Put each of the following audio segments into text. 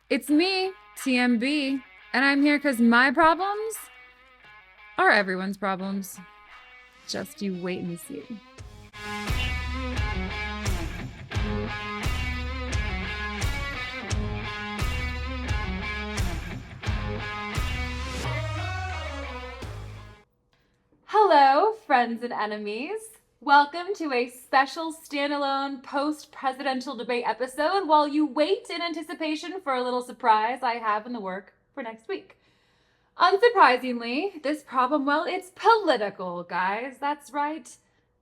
It's me, TMB, and I'm here because my problems are everyone's problems. Just you wait and see. Hello, friends and enemies. Welcome to a special standalone post-presidential debate episode while you wait in anticipation for a little surprise I have in the work for next week. Unsurprisingly, this problem, well, it's political, guys. That's right.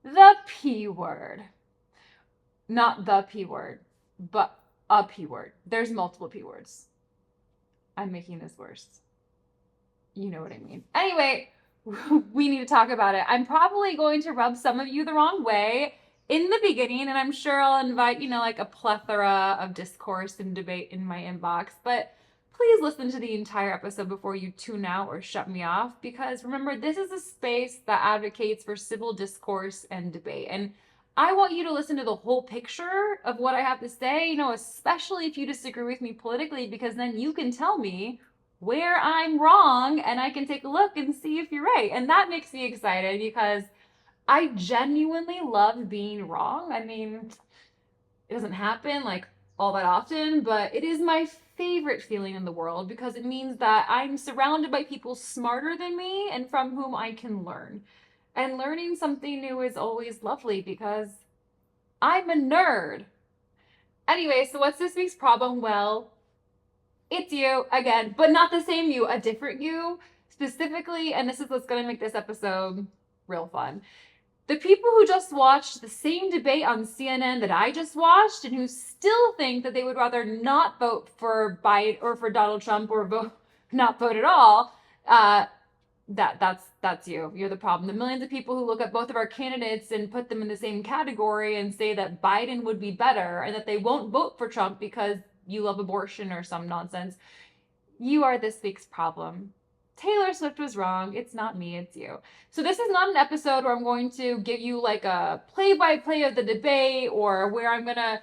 The P word. Not the P word, but a P word. There's multiple P words. I'm making this worse. You know what I mean. Anyway, we need to talk about it. I'm probably going to rub some of you the wrong way in the beginning, and I'm sure I'll invite, like a plethora of discourse and debate in my inbox. But please listen to the entire episode before you tune out or shut me off, because remember, this is a space that advocates for civil discourse and debate. And I want you to listen to the whole picture of what I have to say, especially if you disagree with me politically, because then you can tell me where I'm wrong and I can take a look and see if you're right. And that makes me excited because I genuinely love being wrong. I mean, it doesn't happen like all that often, but it is my favorite feeling in the world because it means that I'm surrounded by people smarter than me and from whom I can learn. And learning something new is always lovely because I'm a nerd. Anyway, so what's this week's problem? Well, it's you again, but not the same you, a different you specifically. And this is what's going to make this episode real fun. The people who just watched the same debate on CNN that I just watched and who still think that they would rather not vote for Biden or for Donald Trump or not vote at all, that's you. You're the problem. The millions of people who look at both of our candidates and put them in the same category and say that Biden would be better and that they won't vote for Trump because you love abortion or some nonsense. You are this week's problem. Taylor Swift was wrong. It's not me, it's you. So this is not an episode where I'm going to give you like a play-by-play of the debate or where I'm going to,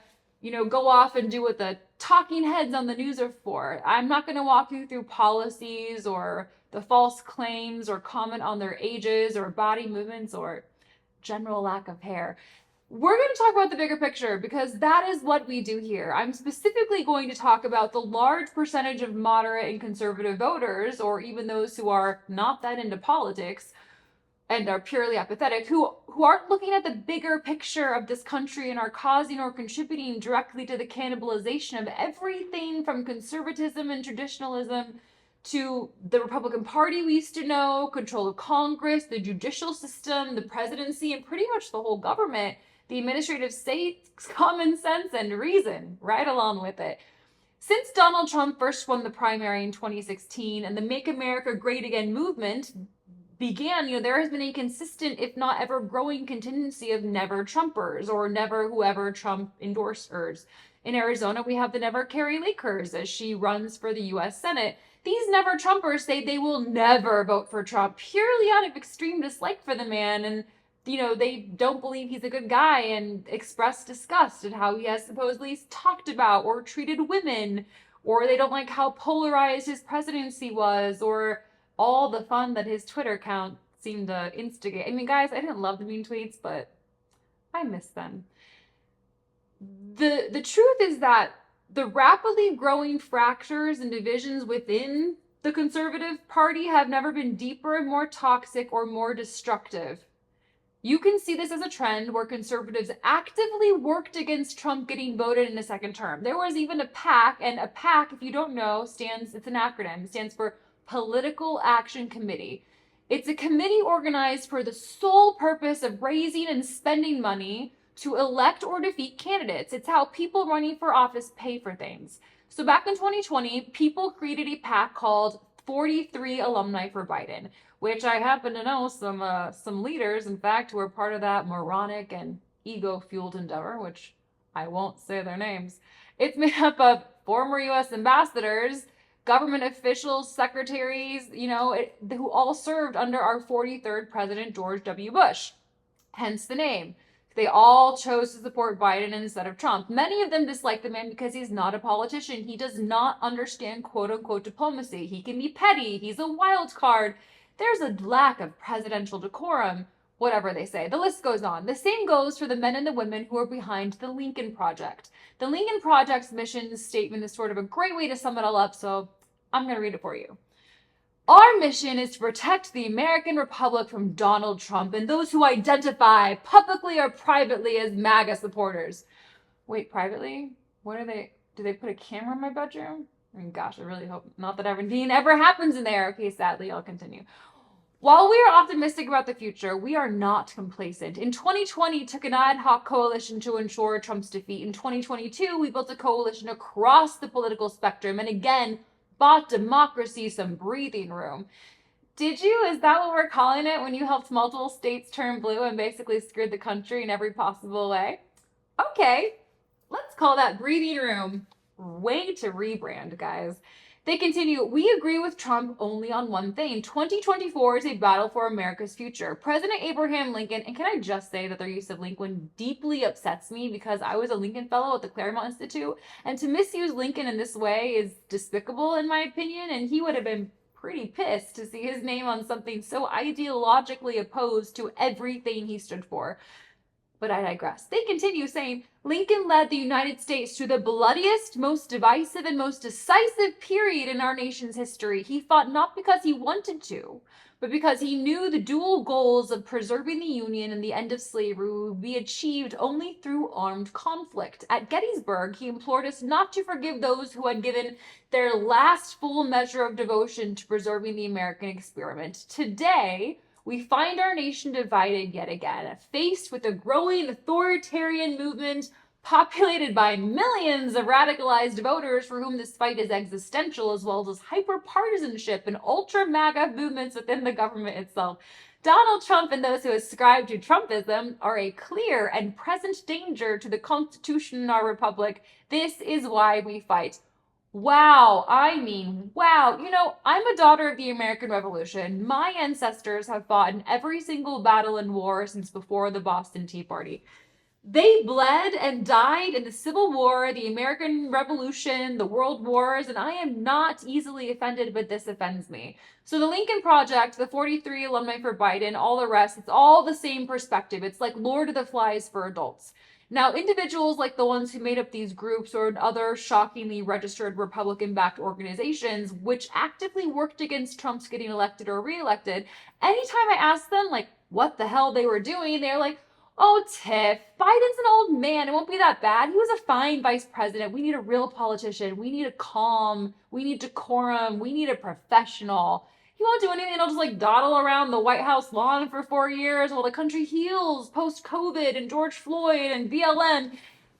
go off and do what the talking heads on the news are for. I'm not going to walk you through policies or the false claims or comment on their ages or body movements or general lack of hair. We're going to talk about the bigger picture because that is what we do here. I'm specifically going to talk about the large percentage of moderate and conservative voters, or even those who are not that into politics and are purely apathetic, who aren't looking at the bigger picture of this country and are causing or contributing directly to the cannibalization of everything from conservatism and traditionalism to the Republican Party we used to know, control of Congress, the judicial system, the presidency, and pretty much the whole government, the administrative state, common sense, and reason right along with it. Since Donald Trump first won the primary in 2016 and the Make America Great Again movement began, there has been a consistent, if not ever growing contingency of never Trumpers or never whoever Trump endorsers. In Arizona, we have the Never Carrie Lakers as she runs for the U.S. Senate. These never Trumpers say they will never vote for Trump purely out of extreme dislike for the man, and they don't believe he's a good guy and express disgust at how he has supposedly talked about or treated women, or they don't like how polarized his presidency was, or all the fun that his Twitter account seemed to instigate. I mean, guys, I didn't love the mean tweets, but I miss them. The truth is that the rapidly growing fractures and divisions within the conservative party have never been deeper, more toxic, or more destructive. You can see this as a trend where conservatives actively worked against Trump getting voted in a second term. There was even a PAC, and a PAC, if you don't know, it's an acronym, stands for Political Action Committee. It's a committee organized for the sole purpose of raising and spending money to elect or defeat candidates. It's how people running for office pay for things. So back in 2020, people created a PAC called 43 Alumni for Biden, which I happen to know some leaders, in fact, who are part of that moronic and ego-fueled endeavor, which I won't say their names. It's made up of former U.S. ambassadors, government officials, secretaries, who all served under our 43rd President, George W. Bush. Hence the name. They all chose to support Biden instead of Trump. Many of them dislike the man because he's not a politician. He does not understand quote unquote diplomacy. He can be petty. He's a wild card. There's a lack of presidential decorum, whatever they say. The list goes on. The same goes for the men and the women who are behind the Lincoln Project. The Lincoln Project's mission statement is sort of a great way to sum it all up, so I'm going to read it for you. Our mission is to protect the American Republic from Donald Trump and those who identify publicly or privately as MAGA supporters. Wait, privately? What are they? Do they put a camera in my bedroom? I mean, gosh, I really hope not that everything ever happens in there. Okay, sadly, I'll continue. While we are optimistic about the future, we are not complacent. In 2020, took an ad hoc coalition to ensure Trump's defeat. In 2022, we built a coalition across the political spectrum and again, bought democracy some breathing room. Did you? Is that what we're calling it when you helped multiple states turn blue and basically screwed the country in every possible way? Okay, let's call that breathing room. Way to rebrand, guys. They continue, we agree with Trump only on one thing. 2024 is a battle for America's future. President Abraham Lincoln, and can I just say that their use of Lincoln deeply upsets me because I was a Lincoln Fellow at the Claremont Institute, and to misuse Lincoln in this way is despicable in my opinion, and he would have been pretty pissed to see his name on something so ideologically opposed to everything he stood for. But I digress. They continue saying, Lincoln led the United States through the bloodiest, most divisive, and most decisive period in our nation's history. He fought not because he wanted to, but because he knew the dual goals of preserving the Union and the end of slavery would be achieved only through armed conflict. At Gettysburg, he implored us not to forgive those who had given their last full measure of devotion to preserving the American experiment. Today, we find our nation divided yet again, faced with a growing authoritarian movement populated by millions of radicalized voters for whom this fight is existential, as well as hyper-partisanship and ultra-MAGA movements within the government itself. Donald Trump and those who ascribe to Trumpism are a clear and present danger to the Constitution in our republic. This is why we fight. Wow, I mean, wow. You know, I'm a daughter of the American Revolution. My ancestors have fought in every single battle and war since before the Boston Tea Party. They bled and died in the Civil War, the American Revolution, the World Wars, and I am not easily offended, but this offends me. So the Lincoln Project, the 43 alumni for Biden, all the rest, it's all the same perspective. It's like Lord of the Flies for adults. Now, individuals like the ones who made up these groups or other shockingly registered Republican-backed organizations, which actively worked against Trump's getting elected or reelected, anytime I asked them, like, what the hell they were doing, they're like, oh, Tiff, Biden's an old man. It won't be that bad. He was a fine vice president. We need a real politician. We need a calm. We need decorum. We need a professional. He won't do anything. He'll just like dawdle around the White House lawn for 4 years while the country heals post-COVID and George Floyd and BLM.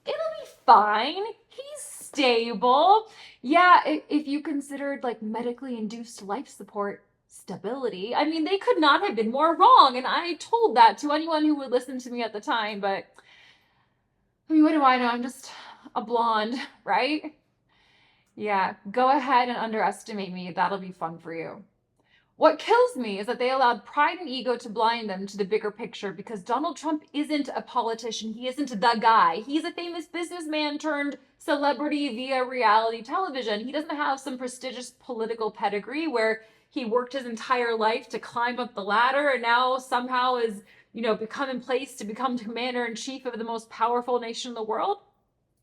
It'll be fine. He's stable. Yeah, if you considered like medically induced life support stability, I mean, they could not have been more wrong. And I told that to anyone who would listen to me at the time. But I mean, what do I know? I'm just a blonde, right? Yeah, go ahead and underestimate me. That'll be fun for you. What kills me is that they allowed pride and ego to blind them to the bigger picture because Donald Trump isn't a politician. He isn't the guy. He's a famous businessman turned celebrity via reality television. He doesn't have some prestigious political pedigree where he worked his entire life to climb up the ladder and now somehow is, become in place to become commander-in-chief of the most powerful nation in the world.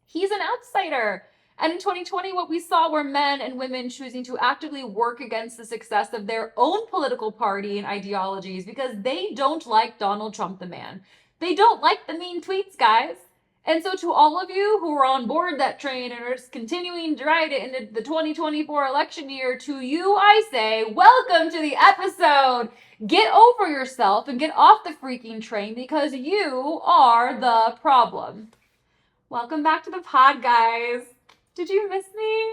He's an outsider. And in 2020, what we saw were men and women choosing to actively work against the success of their own political party and ideologies because they don't like Donald Trump the man. They don't like the mean tweets, guys. And so to all of you who are on board that train and are just continuing to ride it into the 2024 election year, to you I say, welcome to the episode. Get over yourself and get off the freaking train because you are the problem. Welcome back to the pod, guys. Did you miss me?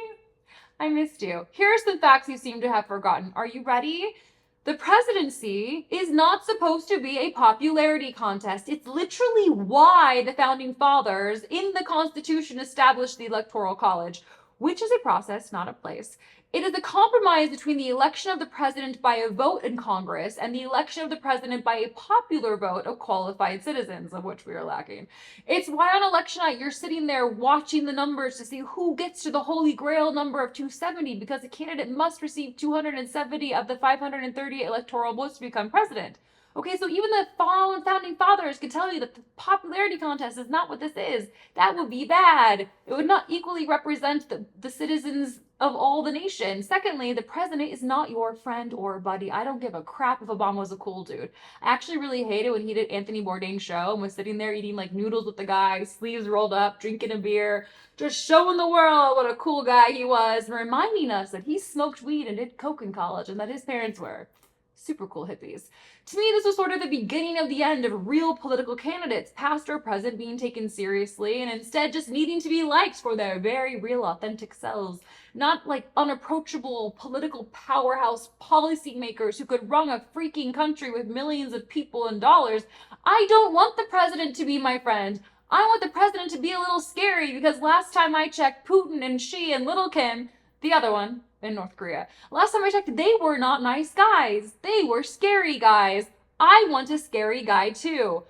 I missed you. Here are some facts you seem to have forgotten. Are you ready? The presidency is not supposed to be a popularity contest. It's literally why the founding fathers in the Constitution established the Electoral College. which is a process, not a place. It is a compromise between the election of the president by a vote in Congress and the election of the president by a popular vote of qualified citizens, of which we are lacking. It's why on election night you're sitting there watching the numbers to see who gets to the holy grail number of 270, because a candidate must receive 270 of the 530 electoral votes to become president. Okay, so even the founding fathers could tell you that the popularity contest is not what this is. That would be bad. It would not equally represent the citizens of all the nation. Secondly, the president is not your friend or buddy. I don't give a crap if Obama was a cool dude. I actually really hated when he did Anthony Bourdain's show and was sitting there eating like noodles with the guy, sleeves rolled up, drinking a beer, just showing the world what a cool guy he was, and reminding us that he smoked weed and did coke in college and that his parents were super cool hippies. To me, this was sort of the beginning of the end of real political candidates, past or present, being taken seriously and instead just needing to be liked for their very real, authentic selves. Not like unapproachable political powerhouse policymakers who could run a freaking country with millions of people and dollars. I don't want the president to be my friend. I want the president to be a little scary, because last time I checked, Putin and Xi and Little Kim, the other one, in North Korea, last time I checked, they were not nice guys. They were scary guys. I want a scary guy too.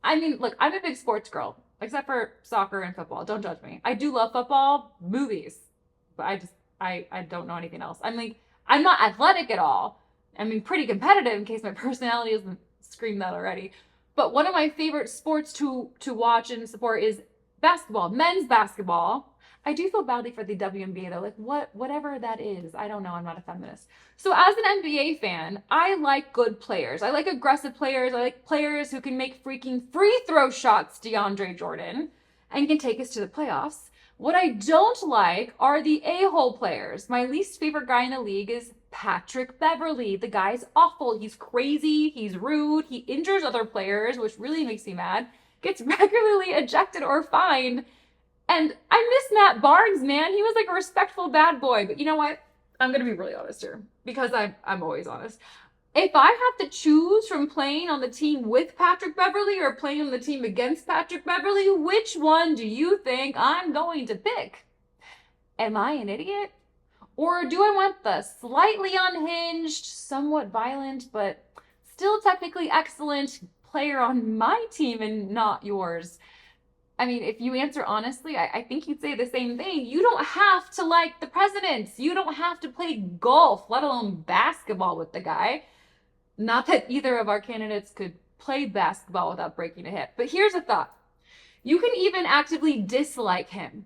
I mean, look, I'm a big sports girl, except for soccer and football. Don't judge me. I do love football, movies, but I don't know anything else. I'm not athletic at all. I mean, pretty competitive, in case my personality doesn't scream that already. But one of my favorite sports to watch and support is basketball, men's basketball. I do feel badly for the WNBA though, like whatever that is. I don't know, I'm not a feminist. So as an NBA fan, I like good players. I like aggressive players. I like players who can make freaking free throw shots, DeAndre Jordan, and can take us to the playoffs. What I don't like are the a-hole players. My least favorite guy in the league is Patrick Beverley. The guy's awful. He's crazy. He's rude. He injures other players, which really makes me mad. Gets regularly ejected or fined. And I miss Matt Barnes, man. He was like a respectful bad boy. But you know what? I'm going to be really honest here, because I'm always honest. If I have to choose from playing on the team with Patrick Beverley or playing on the team against Patrick Beverley, which one do you think I'm going to pick? Am I an idiot? Or do I want the slightly unhinged, somewhat violent, but still technically excellent player on my team and not yours? I mean, if you answer honestly, I think you'd say the same thing. You don't have to like the presidents. You don't have to play golf, let alone basketball with the guy. Not that either of our candidates could play basketball without breaking a hip. But here's a thought. You can even actively dislike him.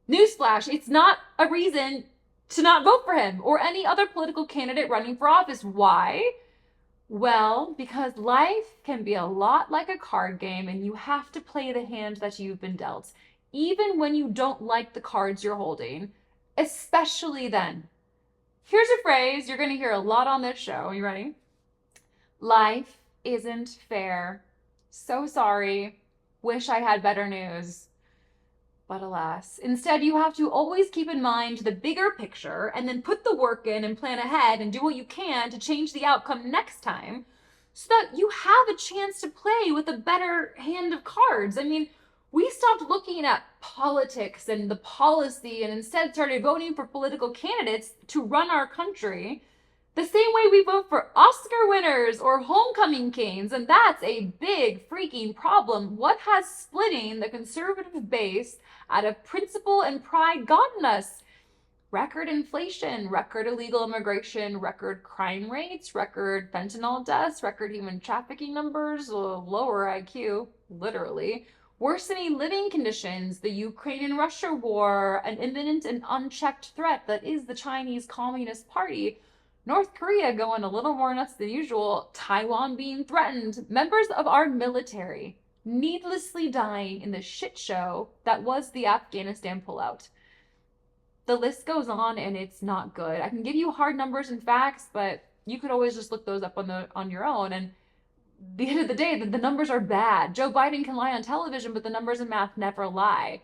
Newsflash, it's not a reason to not vote for him or any other political candidate running for office. Why? Well, because life can be a lot like a card game and you have to play the hand that you've been dealt, even when you don't like the cards you're holding, especially then. Here's a phrase you're going to hear a lot on this show. Are you ready? Life isn't fair. So sorry. Wish I had better news. But alas, instead you have to always keep in mind the bigger picture and then put the work in and plan ahead and do what you can to change the outcome next time so that you have a chance to play with a better hand of cards. I mean, we stopped looking at politics and the policy and instead started voting for political candidates to run our country the same way we vote for Oscar winners or homecoming kings, and that's a big freaking problem. What has splitting the conservative base out of principle and pride gotten us? Record inflation, record illegal immigration, record crime rates, record fentanyl deaths, record human trafficking numbers, lower IQ, literally, worsening living conditions, the Ukraine and Russia war, an imminent and unchecked threat that is the Chinese Communist Party, North Korea going a little more nuts than usual, Taiwan being threatened, members of our military needlessly dying in the shit show that was the Afghanistan pullout. The list goes on and it's not good. I can give you hard numbers and facts, but you could always just look those up on your own. And at the end of the day, the numbers are bad. Joe Biden can lie on television, but the numbers and math never lie.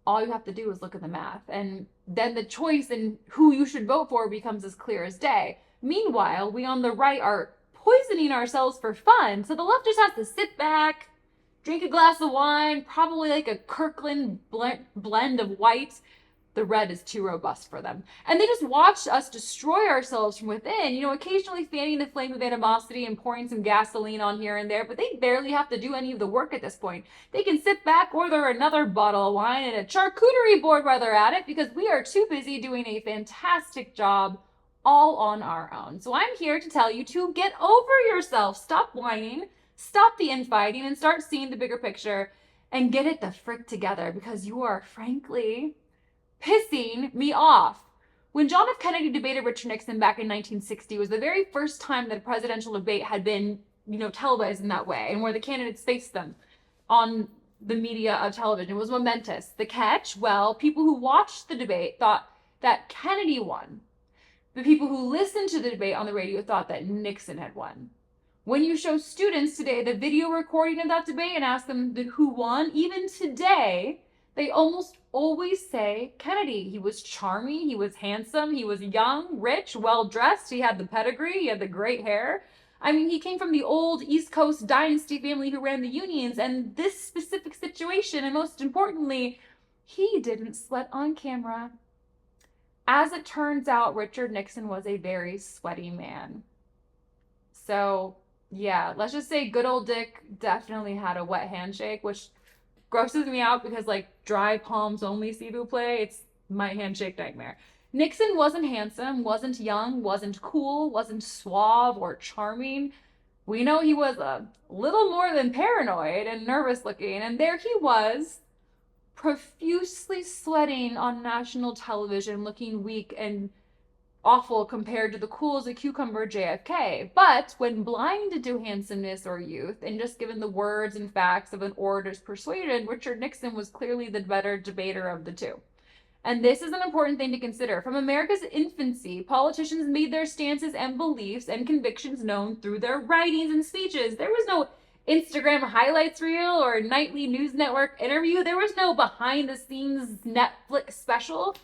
All you have to do is look at the math. And then the choice in who you should vote for becomes as clear as day. Meanwhile, we on the right are poisoning ourselves for fun. So the left just has to sit back, drink a glass of wine, probably like a Kirkland blend of white, the red is too robust for them. And they just watched us destroy ourselves from within, occasionally fanning the flame of animosity and pouring some gasoline on here and there, but they barely have to do any of the work at this point. They can sit back, order another bottle of wine and a charcuterie board while they're at it, because we are too busy doing a fantastic job all on our own. So I'm here to tell you to get over yourself. Stop whining, stop the infighting, and start seeing the bigger picture and get it the frick together, because you are frankly pissing me off. When John F. Kennedy debated Richard Nixon back in 1960 was the very first time that a presidential debate had been, televised in that way, and where the candidates faced them on the media of television. It was momentous. The catch, well, people who watched the debate thought that Kennedy won. The people who listened to the debate on the radio thought that Nixon had won. When you show students today the video recording of that debate and ask them who won, even today, they almost always say Kennedy. He was charming, he was handsome, he was young, rich, well-dressed, he had the pedigree, he had the great hair. I mean, he came from the old East Coast dynasty family who ran the unions, and this specific situation, and most importantly, he didn't sweat on camera. As it turns out, Richard Nixon was a very sweaty man. So, yeah, let's just say good old Dick definitely had a wet handshake, which grosses me out because, dry palms only, s'il vous plaît. It's my handshake nightmare. Nixon wasn't handsome, wasn't young, wasn't cool, wasn't suave or charming. We know he was a little more than paranoid and nervous looking, and there he was, profusely sweating on national television, looking weak and awful compared to the cool as a cucumber JFK. But when blinded to handsomeness or youth, and just given the words and facts of an orator's persuasion, Richard Nixon was clearly the better debater of the two. And this is an important thing to consider. From America's infancy, politicians made their stances and beliefs and convictions known through their writings and speeches. There was no Instagram highlights reel or nightly news network interview. There was no behind-the-scenes Netflix special.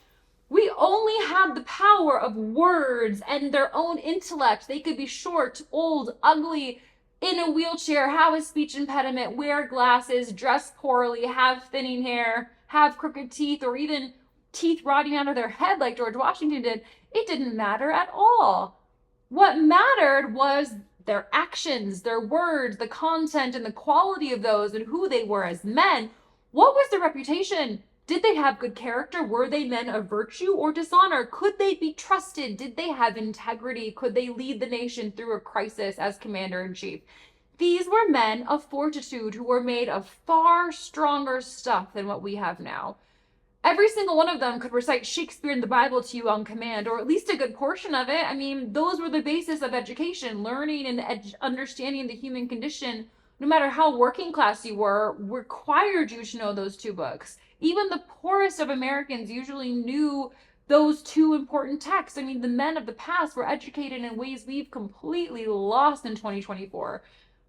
We only had the power of words and their own intellect. They could be short, old, ugly, in a wheelchair, have a speech impediment, wear glasses, dress poorly, have thinning hair, have crooked teeth, or even teeth rotting out of their head like George Washington did. It didn't matter at all. What mattered was their actions, their words, the content and the quality of those, and who they were as men. What was their reputation? Did they have good character? Were they men of virtue or dishonor? Could they be trusted? Did they have integrity? Could they lead the nation through a crisis as commander-in-chief? These were men of fortitude who were made of far stronger stuff than what we have now. Every single one of them could recite Shakespeare and the Bible to you on command, or at least a good portion of it. I mean, those were the basis of education. Learning and understanding the human condition, no matter how working class you were, required you to know those two books. Even the poorest of Americans usually knew those two important texts. I mean, the men of the past were educated in ways we've completely lost in 2024.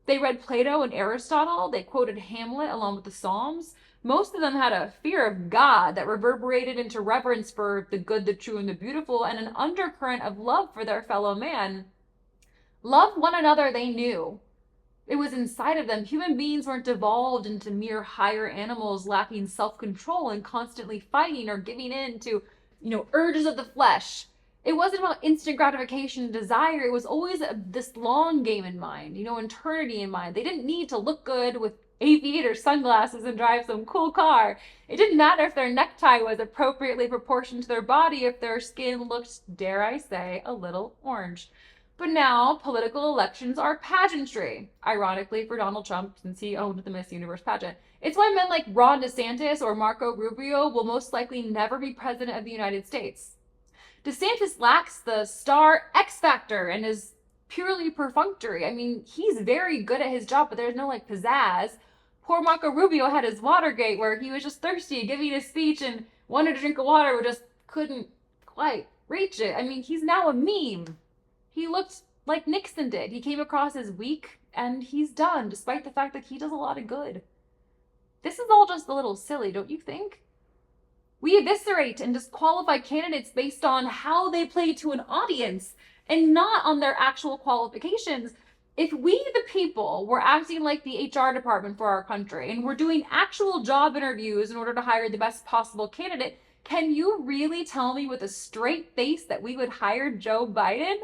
They read Plato and Aristotle. They quoted Hamlet along with the Psalms. Most of them had a fear of God that reverberated into reverence for the good, the true, and the beautiful, and an undercurrent of love for their fellow man. Love one another, they knew. It was inside of them. Human beings weren't evolved into mere higher animals lacking self-control and constantly fighting or giving in to, urges of the flesh. It wasn't about instant gratification and desire. It was always this long game in mind, eternity in mind. They didn't need to look good with aviator sunglasses and drive some cool car. It didn't matter if their necktie was appropriately proportioned to their body, if their skin looked, dare I say, a little orange. But now, political elections are pageantry. Ironically for Donald Trump, since he owned the Miss Universe pageant. It's why men like Ron DeSantis or Marco Rubio will most likely never be president of the United States. DeSantis lacks the star X factor and is purely perfunctory. I mean, he's very good at his job, but there's no pizzazz. Poor Marco Rubio had his Watergate where he was just thirsty, giving a speech and wanted to drink of water, but just couldn't quite reach it. I mean, he's now a meme. He looked like Nixon did. He came across as weak, and he's done, despite the fact that he does a lot of good. This is all just a little silly, don't you think? We eviscerate and disqualify candidates based on how they play to an audience and not on their actual qualifications. If we, the people, were acting like the HR department for our country and were doing actual job interviews in order to hire the best possible candidate, Can you really tell me with a straight face that we would hire Joe Biden?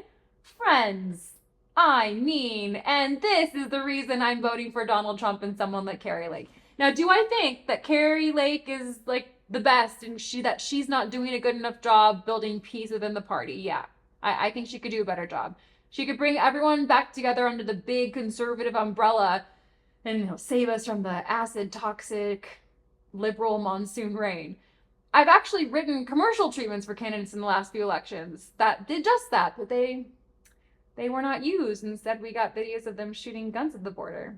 Friends, I mean, and this is the reason I'm voting for Donald Trump and someone like Carrie Lake. Now, do I think that Carrie Lake is like the best and she's not doing a good enough job building peace within the party? Yeah, I think she could do a better job. She could bring everyone back together under the big conservative umbrella and save us from the acid, toxic, liberal monsoon rain. I've actually written commercial treatments for candidates in the last few elections that did just that, but they were not used. Instead, we got videos of them shooting guns at the border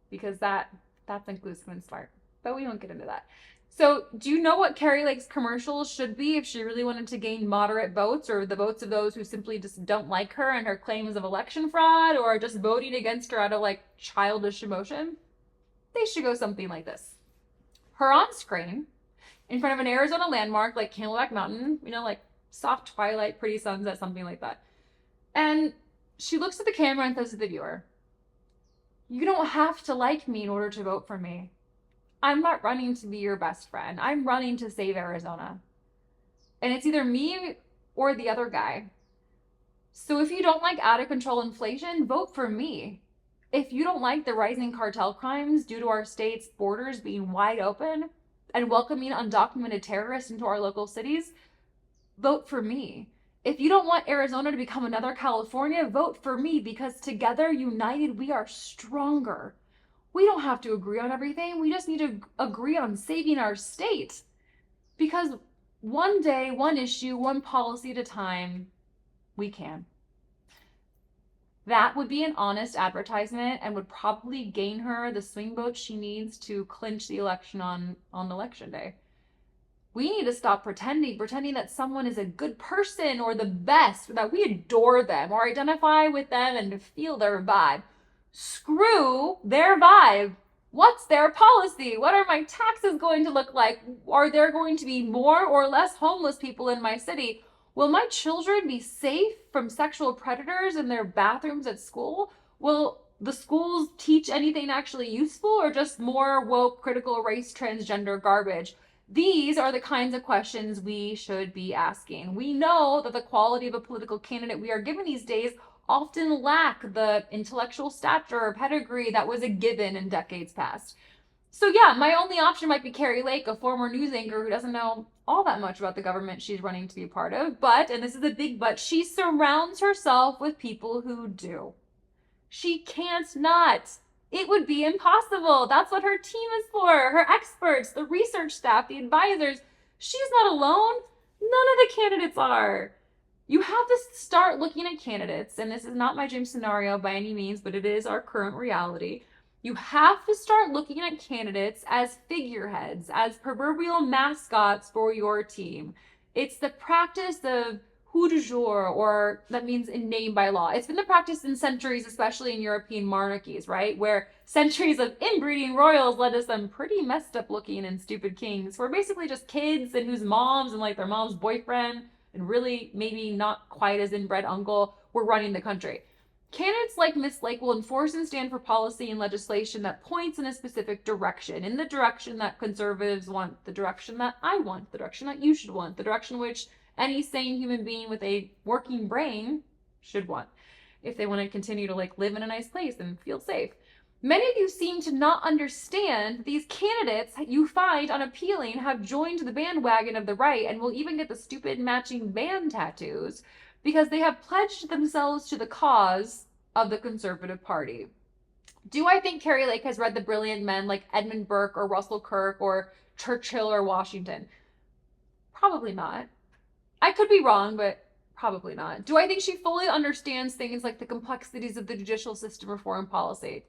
because that's inclusive and smart. But we won't get into that. So do you know what Carrie Lake's commercials should be if she really wanted to gain moderate votes, or the votes of those who simply just don't like her and her claims of election fraud, or just voting against her out of like childish emotion? They should go something like this. Her on screen, in front of an Arizona landmark like Camelback Mountain, like soft twilight, pretty sunset, something like that. And she looks at the camera and says to the viewer, "You don't have to like me in order to vote for me. I'm not running to be your best friend. I'm running to save Arizona. And it's either me or the other guy. So if you don't like out of control inflation, vote for me. If you don't like the rising cartel crimes due to our state's borders being wide open and welcoming undocumented terrorists into our local cities, vote for me. If you don't want Arizona to become another California, vote for me, because together, united, we are stronger. We don't have to agree on everything. We just need to agree on saving our state. Because one day, one issue, one policy at a time, we can." That would be an honest advertisement and would probably gain her the swing votes she needs to clinch the election on election day. We need to stop pretending that someone is a good person or the best, or that we adore them or identify with them and feel their vibe. Screw their vibe. What's their policy? What are my taxes going to look like? Are there going to be more or less homeless people in my city? Will my children be safe from sexual predators in their bathrooms at school? Will the schools teach anything actually useful, or just more woke, critical race, transgender garbage? These are the kinds of questions we should be asking. We know that the quality of a political candidate we are given these days often lack the intellectual stature or pedigree that was a given in decades past. So yeah, my only option might be Carrie Lake, a former news anchor who doesn't know all that much about the government she's running to be a part of. But, and this is a big but, she surrounds herself with people who do. She can't not. It would be impossible. That's what her team is for. Her experts, the research staff, the advisors. She's not alone. None of the candidates are. You have to start looking at candidates, and this is not my dream scenario by any means, but it is our current reality. You have to start looking at candidates as figureheads, as proverbial mascots for your team. It's the practice of coup du jour, or that means in name by law. It's been the practice in centuries, especially in European monarchies, right? Where centuries of inbreeding royals led to some pretty messed up looking and stupid kings who are basically just kids and whose moms and like their mom's boyfriend and really maybe not quite as inbred uncle were running the country. Candidates like Miss Lake will enforce and stand for policy and legislation that points in a specific direction, in the direction that conservatives want, the direction that I want, the direction that you should want, the direction which any sane human being with a working brain should want, if they want to continue to like live in a nice place and feel safe. Many of you seem to not understand that these candidates you find unappealing have joined the bandwagon of the right and will even get the stupid matching band tattoos because they have pledged themselves to the cause of the conservative party. Do I think Carrie Lake has read the brilliant men like Edmund Burke or Russell Kirk or Churchill or Washington? Probably not. I could be wrong, but probably not. Do I think she fully understands things like the complexities of the judicial system or foreign policy?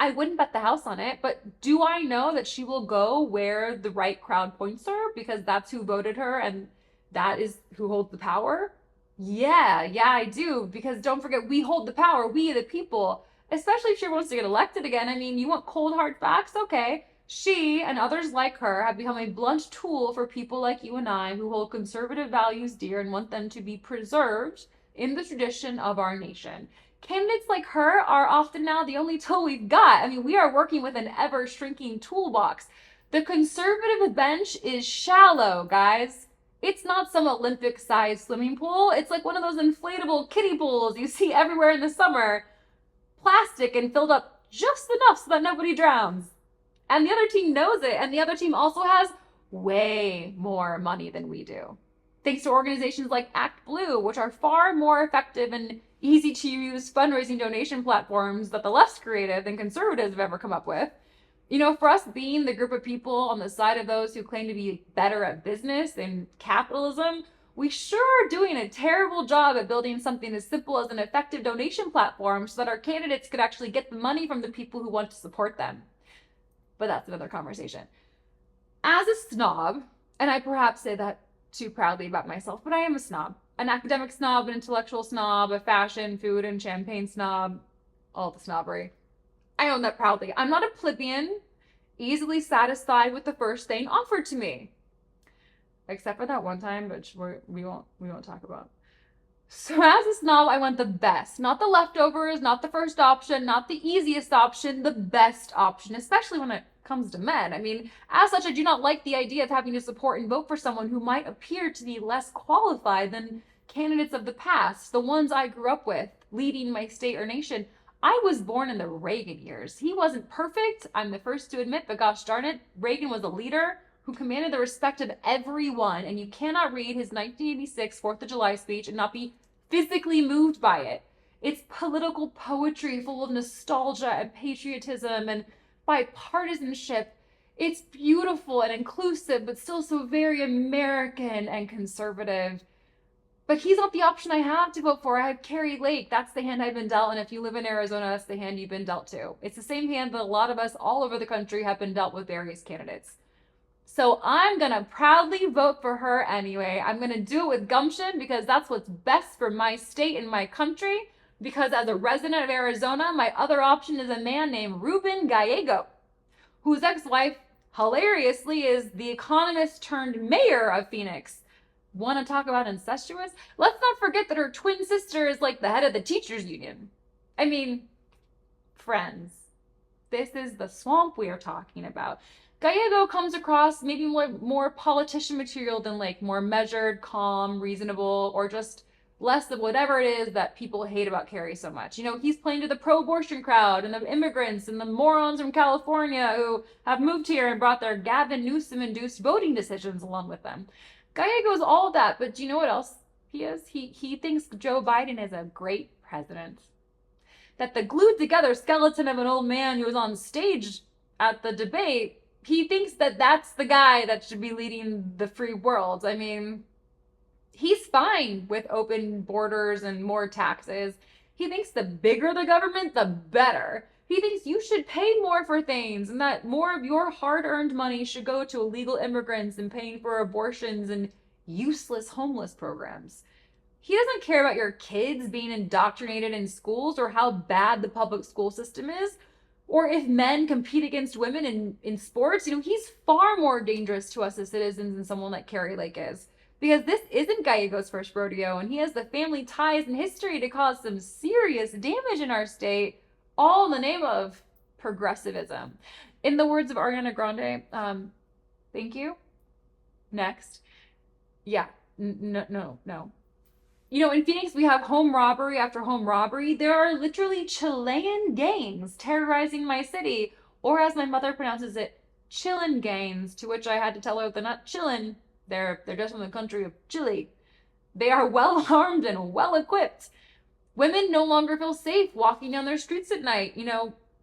I wouldn't bet the house on it, but do I know that she will go where the right crowd points her because that's who voted her and that is who holds the power? Yeah, I do. Because don't forget, we hold the power, we the people, especially if she wants to get elected again. I mean, you want cold hard facts? Okay. She and others like her have become a blunt tool for people like you and I who hold conservative values dear and want them to be preserved in the tradition of our nation. Candidates like her are often now the only tool we've got. I mean, we are working with an ever shrinking toolbox. The conservative bench is shallow, guys. It's not some Olympic-sized swimming pool. It's like one of those inflatable kiddie pools you see everywhere in the summer. Plastic and filled up just enough so that nobody drowns. And the other team knows it, and the other team also has way more money than we do. Thanks to organizations like Act Blue, which are far more effective and easy to use fundraising donation platforms that the left's creative than conservatives have ever come up with. For us being the group of people on the side of those who claim to be better at business and capitalism, we sure are doing a terrible job at building something as simple as an effective donation platform so that our candidates could actually get the money from the people who want to support them. But that's another conversation. As a snob, and I perhaps say that too proudly about myself, but I am a snob. An academic snob, an intellectual snob, a fashion, food, and champagne snob. All the snobbery. I own that proudly. I'm not a plebeian, easily satisfied with the first thing offered to me. Except for that one time, which we won't talk about. So as a snob, I want the best. Not the leftovers, not the first option, not the easiest option, the best option, especially when it comes to men. As such, I do not like the idea of having to support and vote for someone who might appear to be less qualified than candidates of the past, the ones I grew up with, leading my state or nation. I was born in the Reagan years. He wasn't perfect, I'm the first to admit, but gosh darn it, Reagan was a leader who commanded the respect of everyone, and you cannot read his 1986 4th of July speech and not be physically moved by it. It's political poetry full of nostalgia and patriotism and bipartisanship. It's beautiful and inclusive, but still so very American and conservative. But he's not the option I have to vote for. I have Carrie Lake. That's the hand I've been dealt, and if you live in Arizona, that's the hand you've been dealt too. It's the same hand that a lot of us all over the country have been dealt with various candidates. So I'm going to proudly vote for her anyway. I'm going to do it with gumption because that's what's best for my state and my country. Because as a resident of Arizona, my other option is a man named Ruben Gallego, whose ex-wife, hilariously, is the economist turned mayor of Phoenix. Want to talk about incestuous? Let's not forget that her twin sister is like the head of the teachers union. Friends, this is the swamp we are talking about. Gallego comes across maybe more politician material than more measured, calm, reasonable, or just less of whatever it is that people hate about Carrie so much. He's playing to the pro-abortion crowd and the immigrants and the morons from California who have moved here and brought their Gavin Newsom-induced voting decisions along with them. Gallego is all of that, but do you know what else he is? He thinks Joe Biden is a great president. That the glued together skeleton of an old man who was on stage at the debate, he thinks that that's the guy that should be leading the free world. He's fine with open borders and more taxes. He thinks the bigger the government, the better. He thinks you should pay more for things and that more of your hard-earned money should go to illegal immigrants and paying for abortions and useless homeless programs. He doesn't care about your kids being indoctrinated in schools or how bad the public school system is, or if men compete against women in sports. He's far more dangerous to us as citizens than someone like Carrie Lake is. Because this isn't Gallego's first rodeo, and he has the family ties and history to cause some serious damage in our state, all in the name of progressivism. In the words of Ariana Grande, thank you. Next. Yeah, no. In Phoenix, we have home robbery after home robbery. There are literally Chilean gangs terrorizing my city, or as my mother pronounces it, chillin' gangs, to which I had to tell her they're not chillin'. They're just from the country of Chile. They are well armed and well equipped. Women no longer feel safe walking down their streets at night.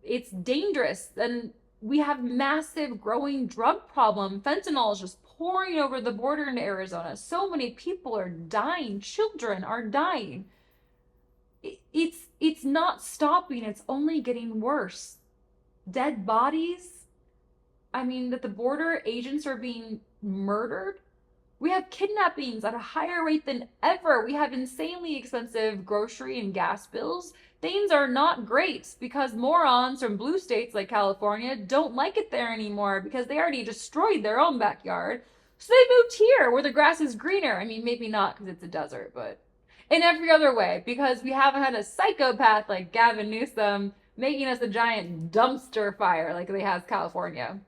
It's dangerous. And we have massive growing drug problem. Fentanyl is just pouring over the border into Arizona. So many people are dying. Children are dying. It's not stopping. It's only getting worse. Dead bodies. That the border agents are being murdered. We have kidnappings at a higher rate than ever. We have insanely expensive grocery and gas bills. Things are not great because morons from blue states like California don't like it there anymore because they already destroyed their own backyard. So they moved here where the grass is greener. Maybe not because it's a desert, but in every other way, because we haven't had a psychopath like Gavin Newsom making us a giant dumpster fire like they have California.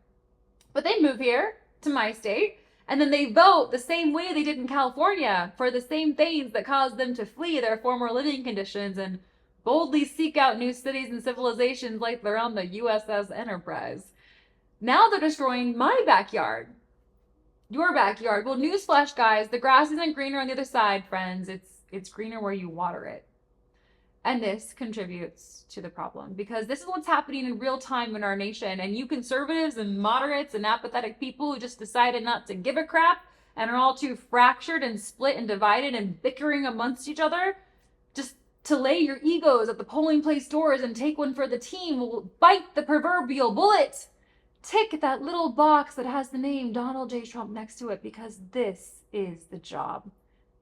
But they move here to my state, and then they vote the same way they did in California for the same things that caused them to flee their former living conditions and boldly seek out new cities and civilizations like they're on the USS Enterprise. Now they're destroying my backyard. Your backyard. Well, newsflash, guys, the grass isn't greener on the other side, friends. It's greener where you water it. And this contributes to the problem because this is what's happening in real time in our nation. And you conservatives and moderates and apathetic people who just decided not to give a crap and are all too fractured and split and divided and bickering amongst each other, just to lay your egos at the polling place doors and take one for the team will bite the proverbial bullet. Tick that little box that has the name Donald J. Trump next to it because this is the job.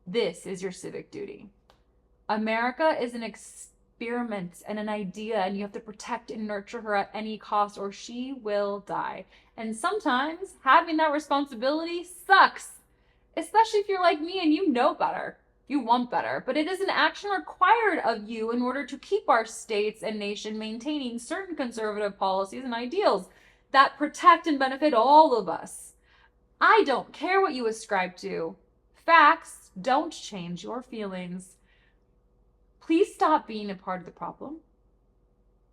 This is your civic duty. America is an experiment and an idea, and you have to protect and nurture her at any cost or she will die. And sometimes having that responsibility sucks, especially if you're like me and you know better. You want better, but it is an action required of you in order to keep our states and nation maintaining certain conservative policies and ideals that protect and benefit all of us. I don't care what you ascribe to. Facts don't change your feelings. Please stop being a part of the problem.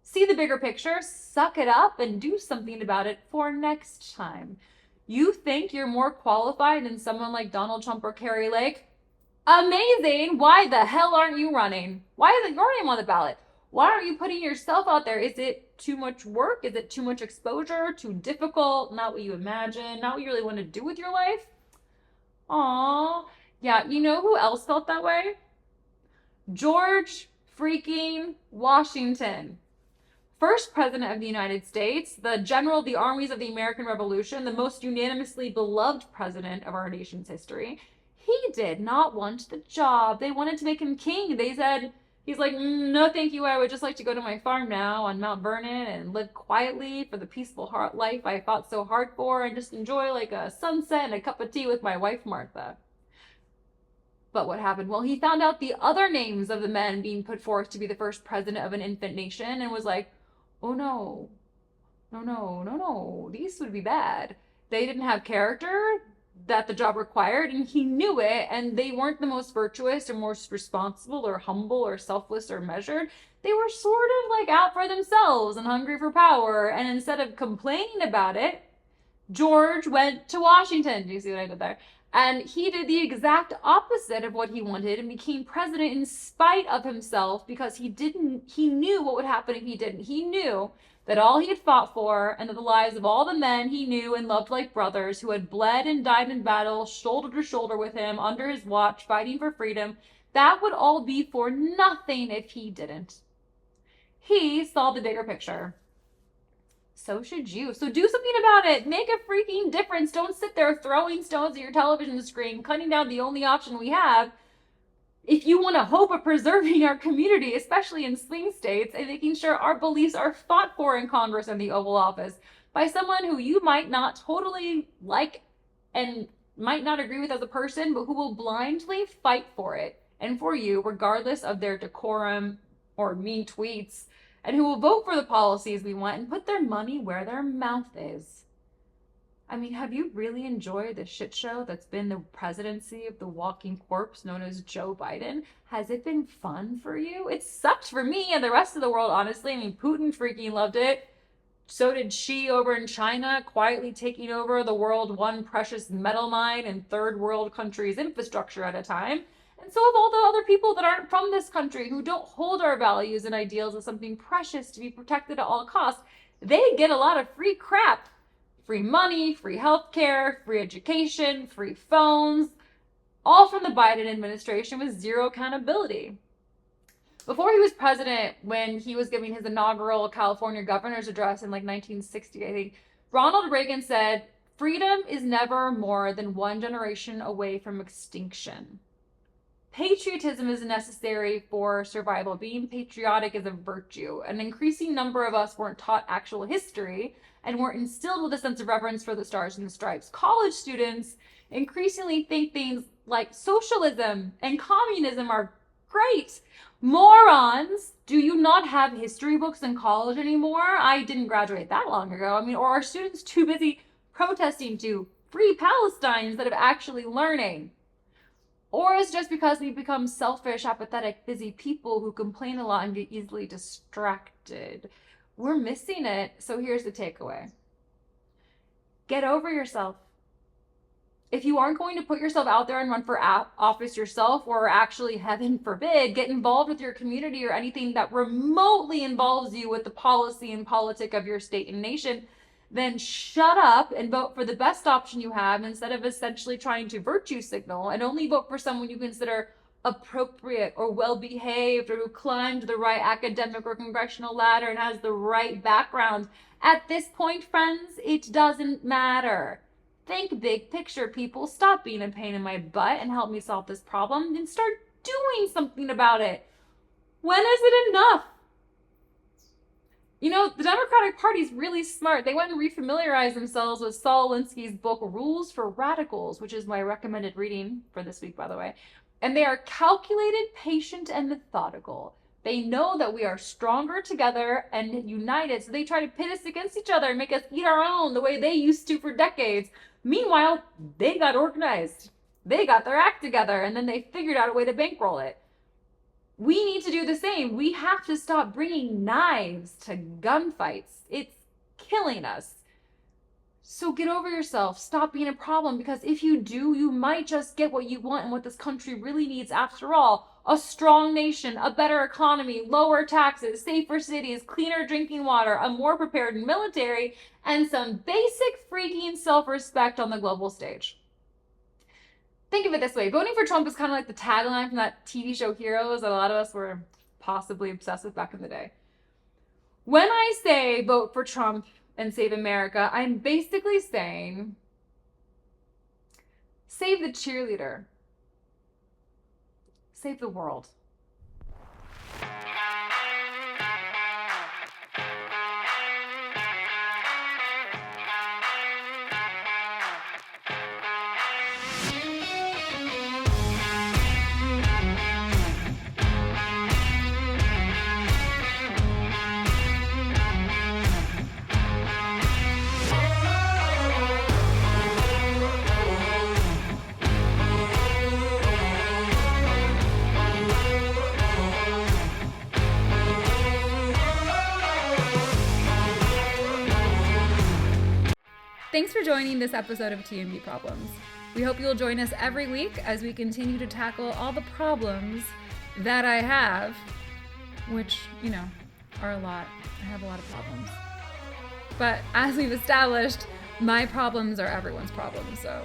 See the bigger picture, suck it up, and do something about it for next time. You think you're more qualified than someone like Donald Trump or Carrie Lake? Amazing! Why the hell aren't you running? Why isn't your name on the ballot? Why aren't you putting yourself out there? Is it too much work? Is it too much exposure? Too difficult? Not what you imagine? Not what you really want to do with your life? Aww. Yeah, you know who else felt that way? George freaking Washington. First president of the United States, the general of the armies of the American Revolution, the most unanimously beloved president of our nation's history. He did not want the job. They wanted to make him king. They said, he's like, no, thank you. I would just like to go to my farm now on Mount Vernon and live quietly for the peaceful life I fought so hard for and just enjoy like a sunset and a cup of tea with my wife, Martha. But what happened? Well, he found out the other names of the men being put forth to be the first president of an infant nation and was like, oh no, these would be bad. They didn't have character that the job required, and he knew it, and they weren't the most virtuous or most responsible or humble or selfless or measured. They were sort of like out for themselves and hungry for power, and instead of complaining about it, George went to Washington. Do you see what I did there? And he did the exact opposite of what he wanted and became president in spite of himself because he knew what would happen if he didn't. He knew that all he had fought for and that the lives of all the men he knew and loved like brothers who had bled and died in battle, shoulder to shoulder with him, under his watch, fighting for freedom, that would all be for nothing if he didn't. He saw the bigger picture. So should you. So do something about it. Make a freaking difference. Don't sit there throwing stones at your television screen, cutting down the only option we have. If you want to hope of preserving our community, especially in swing states, and making sure our beliefs are fought for in Congress and the Oval Office by someone who you might not totally like and might not agree with as a person, but who will blindly fight for it and for you, regardless of their decorum or mean tweets, and who will vote for the policies we want and put their money where their mouth is. I mean, have you really enjoyed the shit show that's been the presidency of the walking corpse known as Joe Biden? Has it been fun for you? It sucked for me and the rest of the world, honestly. I mean, Putin freaking loved it. So did Xi over in China, quietly taking over the world one precious metal mine and third world countries' infrastructure at a time. And so have all the other people that aren't from this country who don't hold our values and ideals as something precious to be protected at all costs. They get a lot of free crap. Free money, free healthcare, free education, free phones, all from the Biden administration with zero accountability. Before he was president, when he was giving his inaugural California governor's address in like 1960, I think, Ronald Reagan said, "Freedom is never more than one generation away from extinction." Patriotism is necessary for survival. Being patriotic is a virtue. An increasing number of us weren't taught actual history and weren't instilled with a sense of reverence for the stars and the stripes. College students increasingly think things like socialism and communism are great. Morons, do you not have history books in college anymore? I didn't graduate that long ago. I mean, or are students too busy protesting to free Palestine instead of actually learning? Or is it just because we become selfish, apathetic, busy people who complain a lot and get easily distracted? We're missing it. So here's the takeaway. Get over yourself. If you aren't going to put yourself out there and run for office yourself, or actually, heaven forbid, get involved with your community or anything that remotely involves you with the policy and politic of your state and nation, then shut up and vote for the best option you have instead of essentially trying to virtue signal, and only vote for someone you consider appropriate or well-behaved or who climbed the right academic or congressional ladder and has the right background. At this point, friends, it doesn't matter. Think big picture, people. Stop being a pain in my butt and help me solve this problem and start doing something about it. When is it enough? You know, the Democratic Party's really smart. They went and refamiliarized themselves with Saul Alinsky's book, Rules for Radicals, which is my recommended reading for this week, by the way. And they are calculated, patient, and methodical. They know that we are stronger together and united, so they try to pit us against each other and make us eat our own the way they used to for decades. Meanwhile, they got organized. They got their act together, and then they figured out a way to bankroll it. We need to do the same. We have to stop bringing knives to gunfights. It's killing us. So get over yourself. Stop being a problem, because if you do, you might just get what you want and what this country really needs after all. A strong nation, a better economy, lower taxes, safer cities, cleaner drinking water, a more prepared military, and some basic freaking self-respect on the global stage. Think of it this way. Voting for Trump is kind of like the tagline from that TV show Heroes that a lot of us were possibly obsessed with back in the day. When I say vote for Trump and save America, I'm basically saying save the cheerleader. Save the world. Thanks for joining this episode of TMB Problems. We hope you'll join us every week as we continue to tackle all the problems that I have, which, you know, are a lot. I have a lot of problems. But as we've established, my problems are everyone's problems, so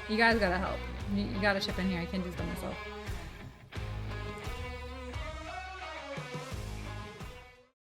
you guys gotta help. You gotta chip in here. I can't do this by myself.